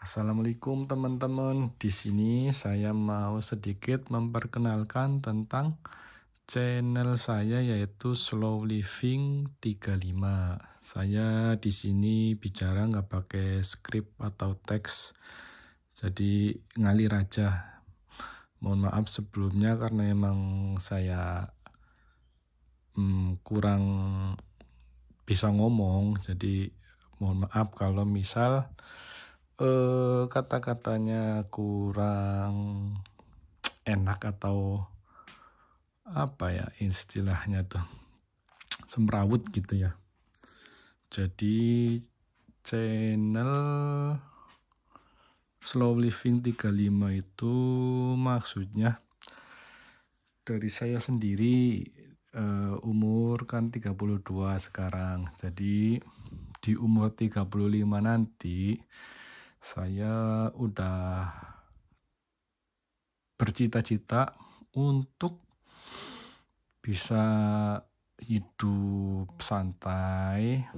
Assalamualaikum teman-teman. Di sini saya mau sedikit memperkenalkan tentang channel saya yaitu Slow Living 35. Saya di sini bicara nggak pakai skrip atau teks. Jadi ngalir aja. Mohon maaf sebelumnya karena emang saya kurang bisa ngomong. Jadi mohon maaf kalau misal kata-katanya kurang enak atau apa ya istilahnya tuh semrawut gitu ya. Jadi channel Slow Living 35 itu maksudnya dari saya sendiri, umur kan 32 sekarang. Jadi di umur 35 nanti saya udah bercita-cita untuk bisa hidup santai,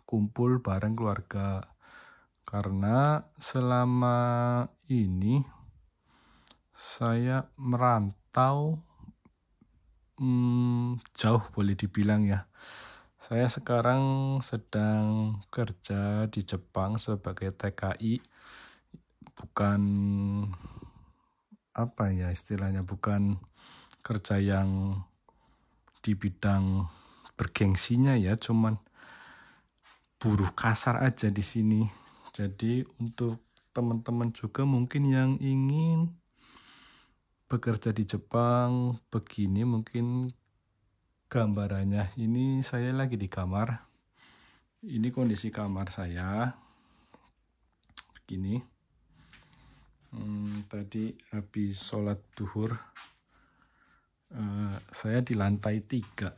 kumpul bareng keluarga. Karena selama ini saya merantau jauh boleh dibilang ya. Saya sekarang sedang kerja di Jepang sebagai TKI, bukan apa ya istilahnya, bukan kerja yang di bidang bergengsinya ya, cuman buruh kasar aja di sini. Jadi untuk teman-teman juga mungkin yang ingin bekerja di Jepang begini, mungkin gambarannya ini saya lagi di kamar. Ini kondisi kamar saya begini. Tadi habis sholat duhur, saya di lantai 3.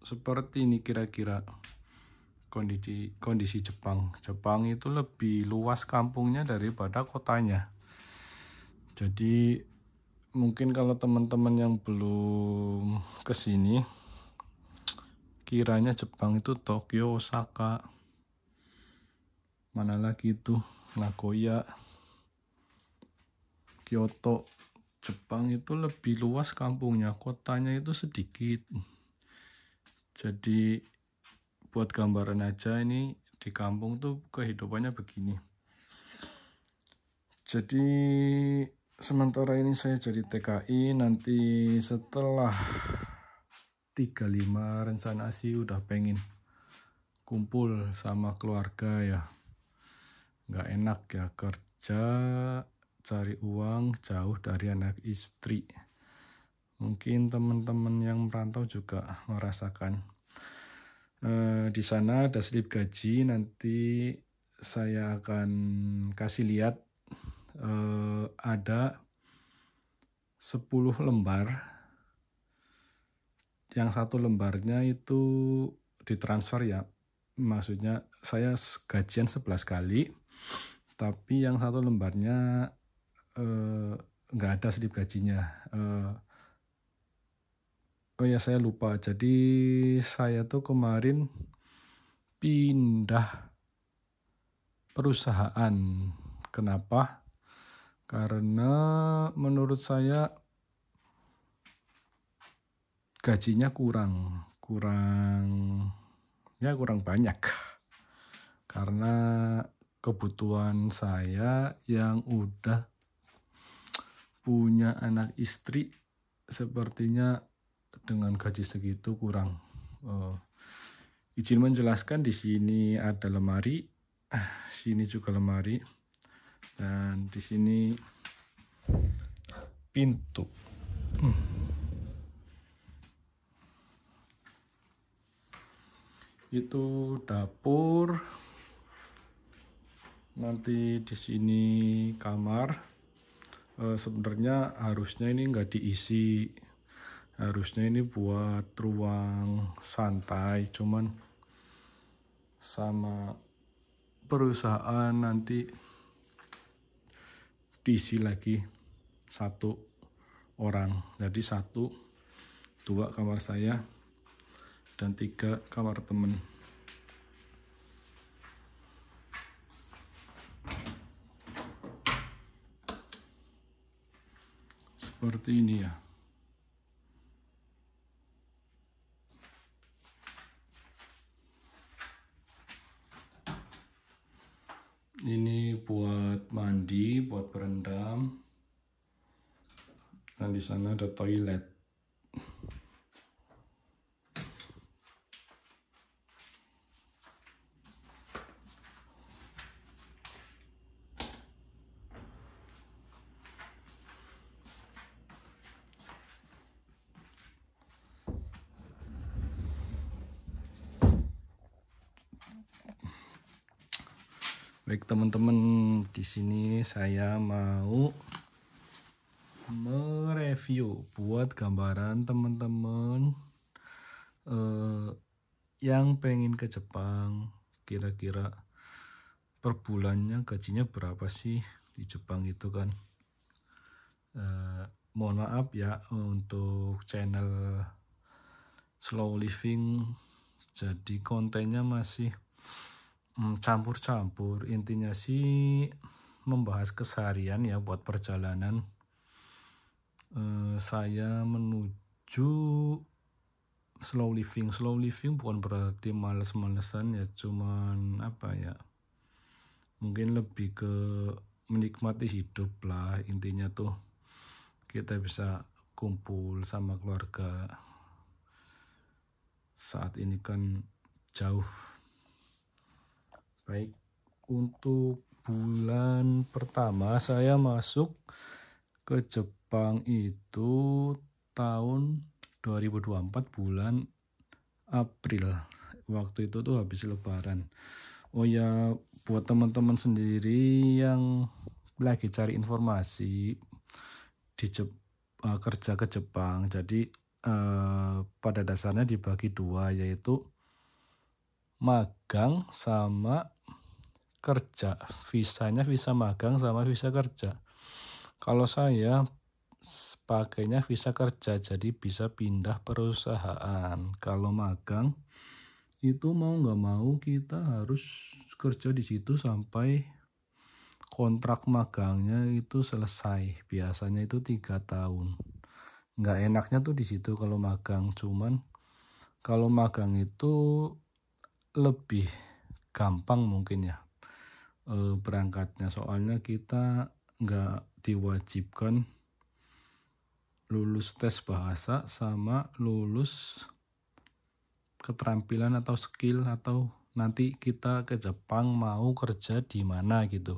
Seperti ini kira-kira kondisi Jepang. Jepang itu lebih luas kampungnya daripada kotanya. Jadi mungkin kalau teman-teman yang belum kesini, kiranya Jepang itu Tokyo, Osaka, mana lagi itu, Nagoya, Kyoto. Jepang itu lebih luas kampungnya, kotanya itu sedikit. Jadi buat gambaran aja, ini di kampung tuh kehidupannya begini. Jadi sementara ini saya jadi TKI, nanti setelah 35 rencana sih udah pengen kumpul sama keluarga ya. Nggak enak ya kerja cari uang jauh dari anak istri. Mungkin teman-teman yang merantau juga merasakan. Di sana ada slip gaji, nanti saya akan kasih lihat, ada 10 lembar. Yang satu lembarnya itu ditransfer ya. Maksudnya saya gajian 11 kali, tapi yang satu lembarnya nggak ada slip gajinya. Oh ya, saya lupa. Jadi saya tuh kemarin pindah perusahaan. Kenapa? Karena menurut saya gajinya kurang banyak. Karena kebutuhan saya yang udah punya anak istri sepertinya dengan gaji segitu kurang. Izin menjelaskan, di sini ada lemari, sini juga lemari, dan di sini pintu. Itu dapur. Nanti di sini kamar. Sebenarnya harusnya ini nggak diisi. Harusnya ini buat ruang santai, cuman sama perusahaan nanti diisi lagi 1 orang. Jadi 1, 2 kamar saya dan 3 kamar temen. seperti ini ya. Ini buat mandi, buat berendam. Dan di sana ada toilet. Baik teman-teman, di sini saya mau mereview buat gambaran teman-teman yang pengen ke Jepang. Kira-kira per bulannya gajinya berapa sih di Jepang itu kan. Mohon maaf ya untuk channel Slow Living, jadi kontennya masih campur-campur. Intinya sih membahas keseharian ya buat perjalanan saya menuju slow living. Slow living bukan berarti males-malesan ya, cuman apa ya, mungkin lebih ke menikmati hidup lah. Intinya tuh kita bisa kumpul sama keluarga. Saat ini kan jauh. Baik, untuk bulan pertama saya masuk ke Jepang itu tahun 2024 bulan April. Waktu itu tuh habis lebaran. Oh ya, buat teman-teman sendiri yang lagi cari informasi di kerja ke Jepang. Jadi pada dasarnya dibagi dua, yaitu magang sama kerja. Visanya visa magang sama visa kerja. Kalau saya pakainya visa kerja, jadi bisa pindah perusahaan. Kalau magang itu mau nggak mau kita harus kerja di situ sampai kontrak magangnya itu selesai. Biasanya itu 3 tahun. Nggak enaknya tuh di situ kalau magang. Cuman kalau magang itu lebih gampang mungkin ya berangkatnya, soalnya kita nggak diwajibkan lulus tes bahasa sama lulus keterampilan atau skill, atau nanti kita ke Jepang mau kerja di mana gitu.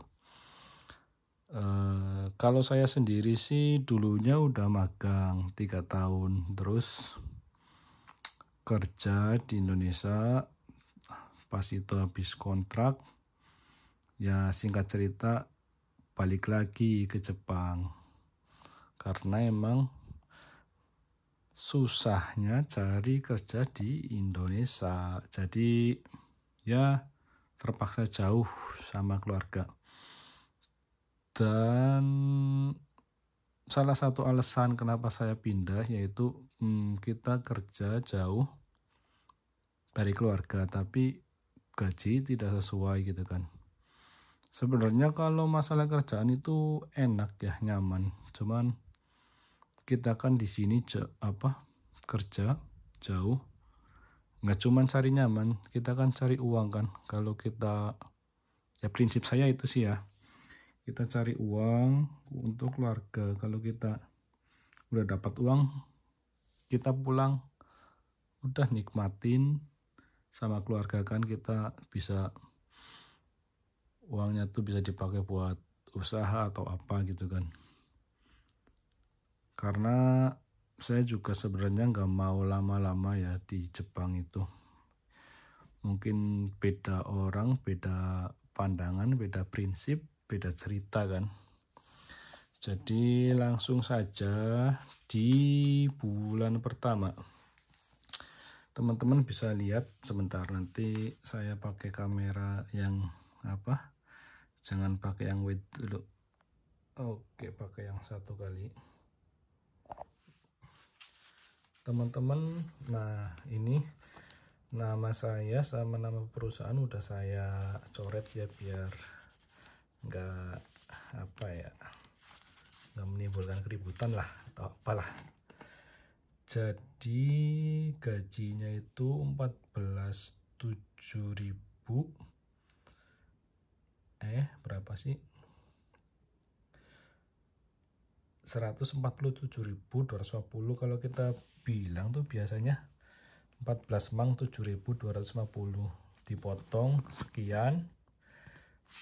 Kalau saya sendiri sih dulunya udah magang 3 tahun, terus kerja di Indonesia. Pas itu habis kontrak, ya singkat cerita balik lagi ke Jepang. Karena emang susahnya cari kerja di Indonesia. Jadi ya terpaksa jauh sama keluarga. Dan salah satu alasan kenapa saya pindah yaitu kita kerja jauh dari keluarga tapi gaji tidak sesuai gitu kan. Sebenarnya kalau masalah kerjaan itu enak ya, nyaman. Cuman kita kan di sini kerja jauh, nggak cuman cari nyaman, kita kan cari uang kan. Kalau kita, ya prinsip saya itu sih ya, kita cari uang untuk keluarga. Kalau kita udah dapat uang, kita pulang udah nikmatin sama keluarga kan. Kita bisa, uangnya tuh bisa dipakai buat usaha atau apa gitu kan. Karena saya juga sebenarnya nggak mau lama-lama ya di Jepang itu. Mungkin beda orang, beda pandangan, beda prinsip, beda cerita kan. Jadi langsung saja di bulan pertama. Teman-teman bisa lihat sebentar, nanti saya pakai kamera yang jangan pakai yang wide dulu. Oke, pakai yang satu kali. Teman-teman, nah ini nama saya sama nama perusahaan udah saya coret ya, biar nggak nggak menimbulkan keributan lah atau apalah. Jadi gajinya itu 14.700. Berapa sih? 147.250 kalau kita bilang tuh biasanya 14 mang 7.250 dipotong sekian,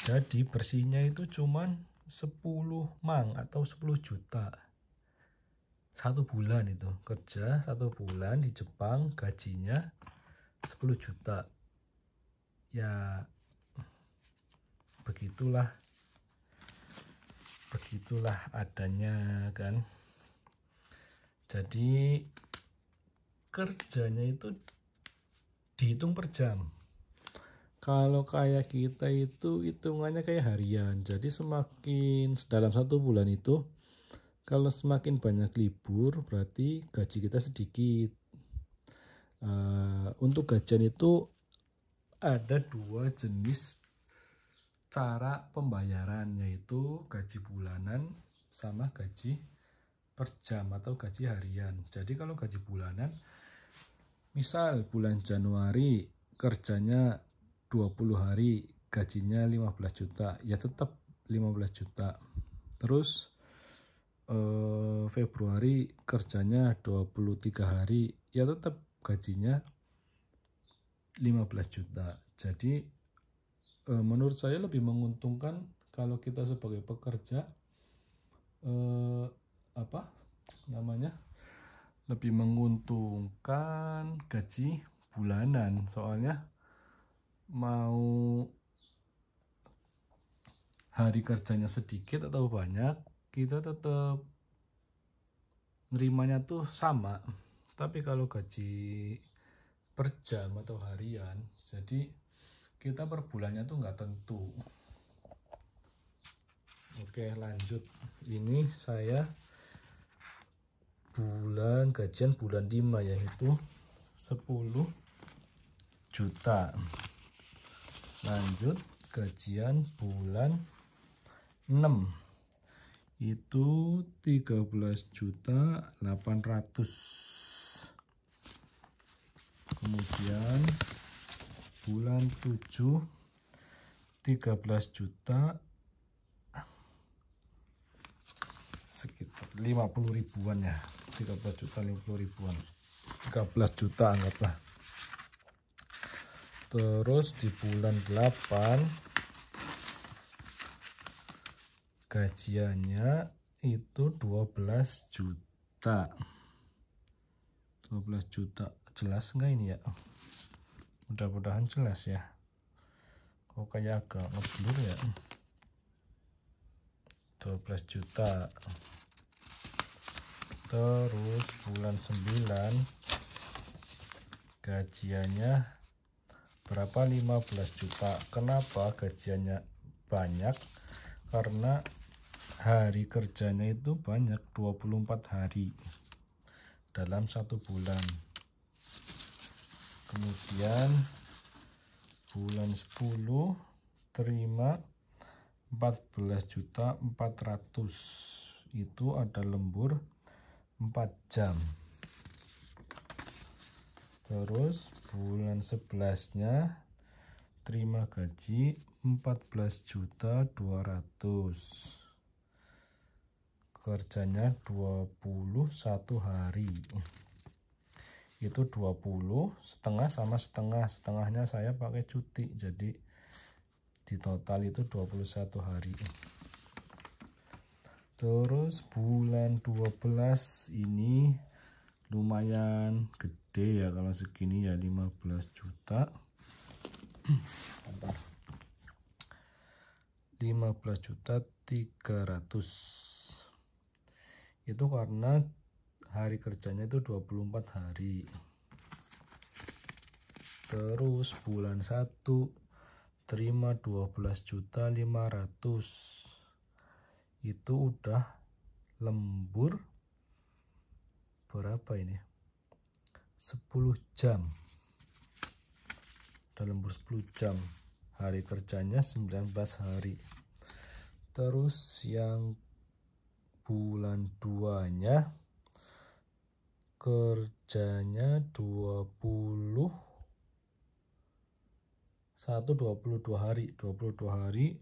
jadi bersihnya itu cuman 10 mang atau 10 juta 1 bulan. Itu kerja 1 bulan di Jepang gajinya 10 juta ya, begitulah adanya kan. Jadi kerjanya itu dihitung per jam. Kalau kayak kita itu hitungannya kayak harian. Jadi semakin dalam 1 bulan itu, kalau semakin banyak libur berarti gaji kita sedikit. Untuk gajian itu ada 2 jenis cara pembayaran, yaitu gaji bulanan sama gaji per jam atau gaji harian. Jadi kalau gaji bulanan, misal bulan Januari kerjanya 20 hari, gajinya 15 juta, ya tetap 15 juta. Terus Februari kerjanya 23 hari, ya tetap gajinya 15 juta. Jadi menurut saya lebih menguntungkan kalau kita sebagai pekerja lebih menguntungkan gaji bulanan. Soalnya mau hari kerjanya sedikit atau banyak, kita tetap nerimanya tuh sama. Tapi kalau gaji per jam atau harian, jadi kita per bulannya tuh nggak tentu. Oke, lanjut. Ini saya gajian bulan 5, yaitu 10 juta. Lanjut gajian bulan 6 itu 13.800.000. Kemudian bulan 7 13 juta, sekitar 50 ribuan ya, 13 juta 50 ribuan, 13 juta anggaplah. Terus di bulan 8 gajiannya itu 12 juta. 12 juta. Jelas nggak ini ya? Mudah-mudahan jelas ya. Kok kayak agak ngeblur ya. 12 juta. Terus bulan 9 gajiannya berapa? 15 juta. Kenapa gajiannya banyak? Karena hari kerjanya itu banyak, 24 hari dalam 1 bulan. Kemudian bulan 10 terima 14.400.000, itu ada lembur 4 jam. Terus bulan 11-nya terima gaji 14.200.000. Kerjanya 21 hari. Itu 20 setengah sama setengah. Setengahnya saya pakai cuti. Jadi di total itu 21 hari. Terus bulan 12 ini lumayan gede ya, kalau segini ya 15 juta. 15.300.000. Itu karena hari kerjanya itu 24 hari. Terus bulan 1 terima 12.500.000. Itu udah lembur berapa ini? 10 jam. Udah lembur 10 jam. Hari kerjanya 19 hari. Terus yang bulan 2-nya kerjanya 22 hari, 22 hari,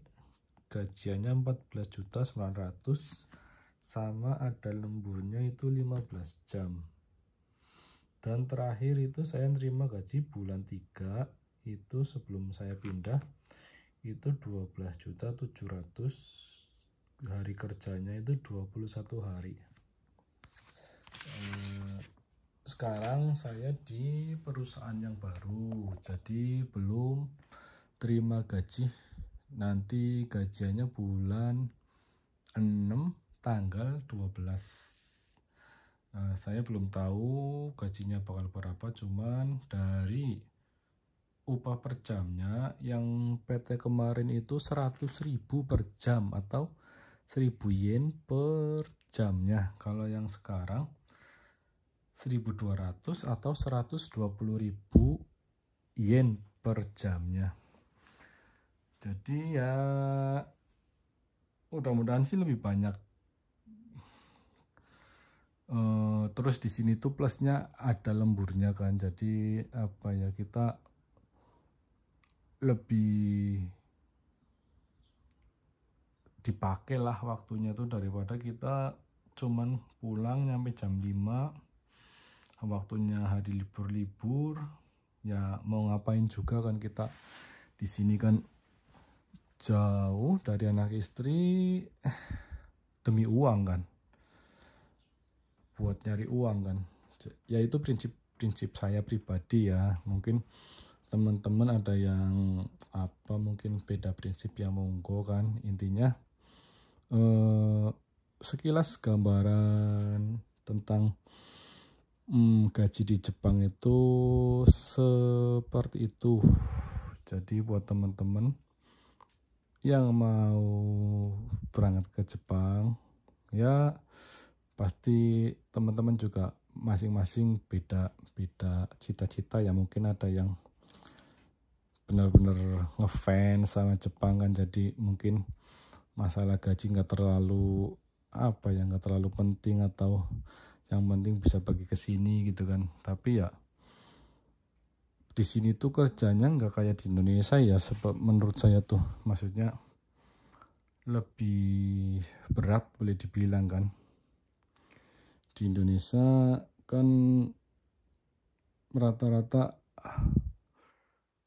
gajiannya 14.900.000 sama ada lemburnya itu 15 jam. Dan terakhir itu saya nerima gaji bulan 3 itu sebelum saya pindah itu 12.700.000, hari kerjanya itu 21 hari. Sekarang saya di perusahaan yang baru, jadi belum terima gaji. Nanti gajiannya bulan 6 tanggal 12. Saya belum tahu gajinya bakal berapa, cuman dari upah per jamnya yang PT kemarin itu 100.000 per jam atau 1.000 yen per jamnya. Kalau yang sekarang 1.200 atau 120.000 yen per jamnya. Jadi ya mudah-mudahan sih lebih banyak. Terus di sini tuh plusnya ada lemburnya kan, jadi apa ya, kita lebih dipakai lah waktunya tuh daripada kita cuman pulang nyampe jam 5, waktunya hari libur-libur ya mau ngapain juga kan, kita di sini kan jauh dari anak istri demi uang kan, buat nyari uang kan. Ya itu prinsip saya pribadi ya, mungkin teman-teman ada yang mungkin beda prinsip ya, monggo kan. Intinya sekilas gambaran tentang gaji di Jepang itu seperti itu. Jadi buat teman-teman yang mau berangkat ke Jepang ya pasti teman-teman juga masing-masing beda cita-cita ya. Mungkin ada yang benar-benar ngefans sama Jepang kan, jadi mungkin masalah gaji nggak terlalu penting, atau yang penting bisa pergi ke sini gitu kan. Tapi ya di sini tuh kerjanya nggak kayak di Indonesia ya, sebab menurut saya tuh maksudnya lebih berat boleh dibilang kan. Di Indonesia kan rata-rata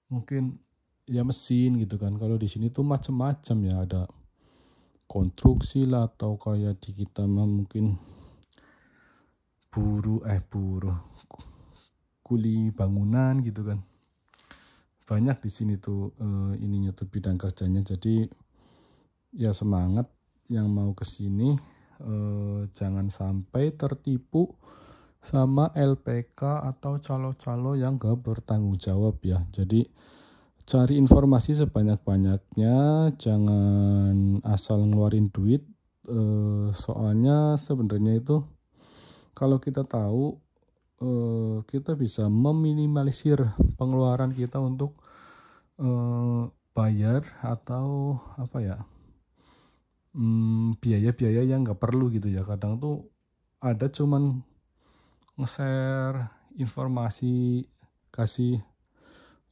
mungkin ya mesin gitu kan. Kalau di sini tuh macam-macam ya, ada konstruksi lah, atau kayak di kita mah mungkin buruh kuli bangunan gitu kan. Banyak di sini tuh ininya tuh bidang kerjanya. Jadi ya semangat yang mau ke sini, jangan sampai tertipu sama LPK atau calo-calo yang gak bertanggung jawab ya. Jadi cari informasi sebanyak-banyaknya, jangan asal ngeluarin duit. Soalnya sebenarnya itu kalau kita tahu, kita bisa meminimalisir pengeluaran kita untuk bayar atau biaya-biaya yang nggak perlu gitu ya. Kadang tuh ada cuman nge-share informasi, kasih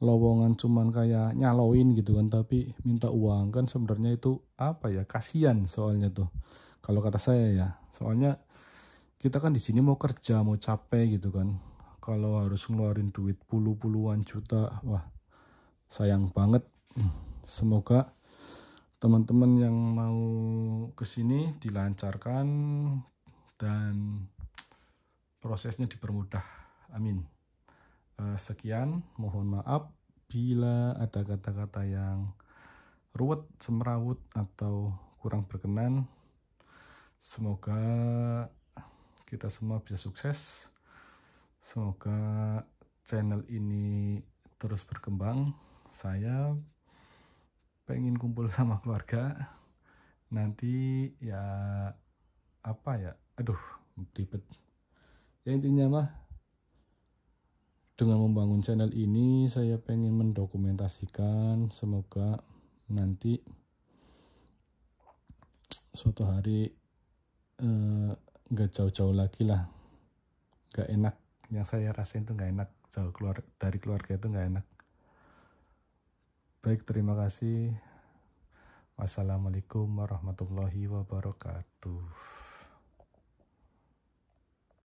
lowongan cuman kayak nyaloin gitu kan, tapi minta uang kan. Sebenarnya itu kasihan soalnya tuh kalau kata saya ya. Soalnya kita kan di sini mau kerja, mau capek gitu kan. Kalau harus ngeluarin duit puluhan juta, wah sayang banget. Semoga teman-teman yang mau kesini dilancarkan dan prosesnya dipermudah. Amin. Sekian, mohon maaf bila ada kata-kata yang ruwet, semrawut, atau kurang berkenan. Semoga kita semua bisa sukses. Semoga channel ini terus berkembang. Saya pengen kumpul sama keluarga. Nanti ya ribet. Ya intinya mah, dengan membangun channel ini saya pengen mendokumentasikan. Semoga nanti suatu hari nggak jauh-jauh lagi lah, nggak enak. Yang saya rasain tuh nggak enak, jauh dari keluarga itu nggak enak. Baik, terima kasih. Wassalamualaikum warahmatullahi wabarakatuh.